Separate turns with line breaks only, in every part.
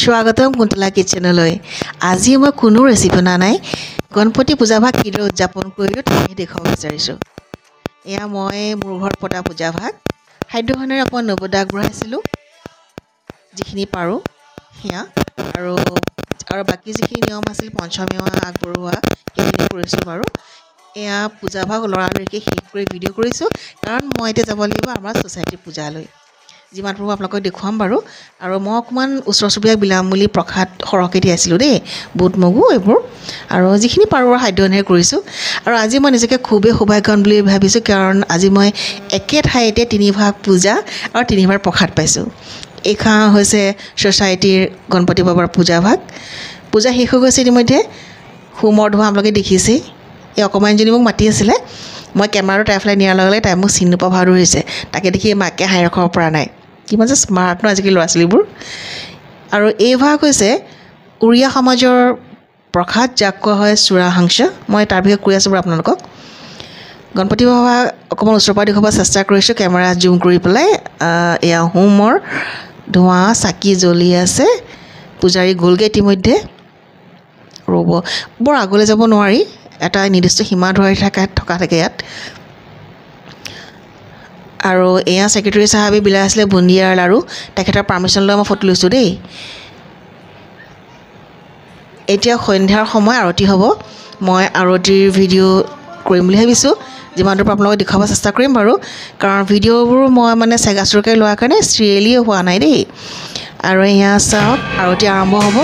স্বাগতম কুন্তলা কিচেনলৈ। আজি মই কোনো ৰেচিপি অনা নাই, গণপতি পূজা ভাগ কিদৰে উদযাপন কৰিলোঁ তাকে দেখুৱাব বিচাৰিছোঁ। এয়া মই মোৰ ঘৰত পতা পূজা ভাগ খাদ্যখনেৰে অকণমান নৈবেদ্য আগবঢ়াইছিলোঁ, যিখিনি পাৰোঁ সেয়া, আৰু বাকী যিখিনি নিয়ম আছিল পঞ্চমেৱা আগবঢ়োৱা সেইখিনি কৰিছোঁ বাৰু। এয়া পূজা ভাগ লৰালৰিকৈ শেষ কৰি ভিডিঅ' কৰিছোঁ, কাৰণ মই এতিয়া যাব লাগিব আমাৰ ছ'চাইটিৰ পূজালৈ। যিমান পাৰোঁ আপোনালোকক দেখুৱাম বাৰু। আৰু মই অকণমান ওচৰ চুবুৰীয়াক বিলাম বুলি প্ৰসাদ সৰহকৈ দিয়াছিলোঁ দেই, বুট মগু এইবোৰ, আৰু যিখিনি পাৰোঁ আৰু সাধ্যনেৰে কৰিছোঁ। আৰু আজি মই নিজকে খুবেই সৌভাগ্যৱান বুলি ভাবিছোঁ, কাৰণ আজি মই একে ঠাইতে তিনিভাগ পূজা আৰু তিনিবাৰ প্ৰসাদ পাইছোঁ। এইখন হৈছে ছ'চাইটিৰ গণপতি বাবাৰ পূজা ভাগ। পূজা শেষ হৈ গৈছে ইতিমধ্যে, হোমৰ ধোঁৱা আপোনালোকে দেখিছেই। এই অকণমানজনী মোক মাতি আছিলে, মই কেমেৰাটো তাইৰ ফালে নিয়াৰ লগে লগে তাই মোক চিনি নোপোৱা ভাও ধৰিছে। তাকে দেখি মাকে হাঁহি ৰখাব পৰা নাই। কিমান যে স্মাৰ্ট ন আজিকালি ল'ৰা ছোৱালীবোৰ। আৰু এই ভাগ হৈছে উৰিয়া সমাজৰ প্ৰসাদ, যাক কোৱা হয় চুৰা হাংস। মই তাৰ বিষয়ে কৈ আছোঁ বাৰু আপোনালোকক। গণপতি বাবা অকণমান ওচৰৰ পৰা দেখুৱাব চেষ্টা কৰিছোঁ, কেমেৰা জুম কৰি পেলাই। এয়া হোমৰ ধোঁৱা চাকি জ্বলি আছে, পূজাৰী গ'লগৈ ইতিমধ্যে। ৰ'ব, বৰ আগলৈ যাব নোৱাৰি, এটা নিৰ্দিষ্ট সীমা ধৰি থকা থাকে ইয়াত। আৰু এয়া ছেক্ৰেটেৰী চাহাবে বিলাই আছিলে বুন্দিয়াৰ লাড়ু, তেখেতৰ পাৰ্মিশ্যন লৈ মই ফটো লৈছোঁ দেই। এতিয়া সন্ধ্যাৰ সময়, আৰতি হ'ব। মই আৰতিৰ ভিডিঅ' কৰিম বুলি ভাবিছোঁ, যিমান দূৰ আপোনালোকক দেখুৱাব চেষ্টা কৰিম বাৰু, কাৰণ ভিডিঅ'বোৰ মই মানে চেগাচুৰকৈ লোৱাৰ কাৰণে চিৰিয়েলি হোৱা নাই দেই। আৰু এয়া চাওক, আৰতি আৰম্ভ হ'ব,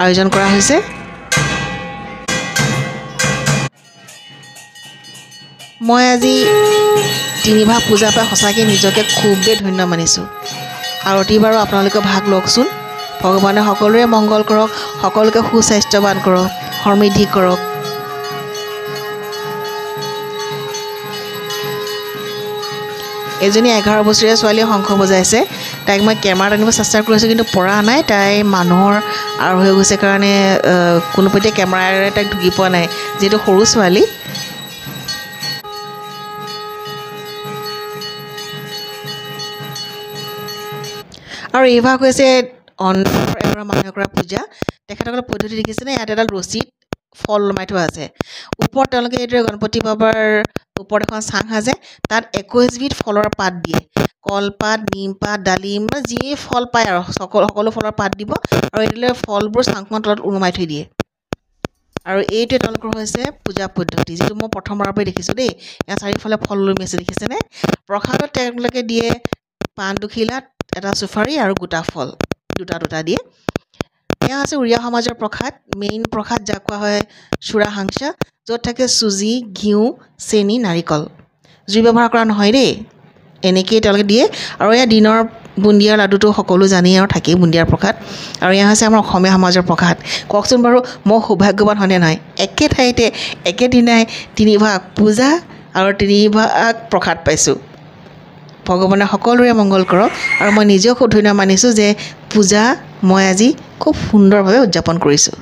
আয়োজন কৰা হৈছে। মই আজি তিনিভাগ পূজা পাই সঁচাকৈ নিজকে খুবেই ধন্য মানিছোঁ। আৰতি বাৰু আপোনালোকে ভাগ লওকচোন। ভগৱানে সকলোৰে মংগল কৰক, সকলোকে সুস্বাস্থ্যৱান কৰক, সমৃদ্ধি কৰক। এজনী 11 বছৰীয়া ছোৱালীয়ে শংখ বজাইছে, তাইক মই কেমেৰাত আনিব চেষ্টা কৰিছোঁ, কিন্তু পৰা নাই। তাই মানুহৰ আৰু হৈ গৈছে কাৰণে কোনোপধ্যে কেমেৰাৰে তাইক ঢুকি পোৱা নাই, যিহেতু সৰু ছোৱালী। আৰু এই ভাগ হৈছে অন্তৰ এগৰাকী মানুহে কৰা পূজা। তেখেতসকলৰ পদ্ধতি দেখিছেনে? ইয়াত এডাল ৰছীত ফল ওলমাই থোৱা আছে। ওপৰত তেওঁলোকে এইদৰে গণপতি বাবাৰ ওপৰত এখন চাং সাজে, তাত 21 বিধ ফলৰ পাত দিয়ে। কলপাত, নিমপাত, ডালিম, যি ফল পায় আৰু সকলো ফলৰ পাত দিব, আৰু এইদৰে ফলবোৰ চাংখনৰ তলত ওলমাই থৈ দিয়ে। আৰু এইটোৱে তেওঁলোকৰ হৈছে পূজা পদ্ধতি, যিটো মই প্ৰথমবাৰৰ পৰাই দেখিছোঁ দেই। ইয়াত চাৰিওফালে ফল ওলমি আছে, দেখিছেনে? প্ৰসাদত তেওঁলোকে দিয়ে পাণ দুখিলা, এটা চুফাৰী আৰু গোটা ফল দুটা দিয়ে। এয়া হৈছে উৰিয়া সমাজৰ প্ৰসাদ, মেইন প্ৰসাদ, যাক কোৱা হয় চুৰা হাংস, য'ত থাকে চুজি, ঘিউ, চেনি, নাৰিকল। জুই ব্যৱহাৰ কৰা নহয় দেই, এনেকৈয়ে তেওঁলোকে দিয়ে। আৰু এয়া দিনৰ বুন্দিয়াৰ লাডুটো সকলো জানেই আৰু থাকেই বুন্দিয়াৰ প্ৰসাদ। আৰু এয়া হৈছে আমাৰ অসমীয়া সমাজৰ প্ৰসাদ। কওকচোন বাৰু, মই সৌভাগ্যৱান হয়নে নহয়? একে ঠাইতে একেদিনাই তিনিভাগ পূজা আৰু তিনিভাগ প্ৰসাদ পাইছোঁ। ভগৱানে সকলোৰে মংগল কৰক। আৰু মই নিজেও খুব ধন্য মানিছোঁ যে পূজা মই আজি খুব সুন্দৰভাৱে উদযাপন কৰিছোঁ।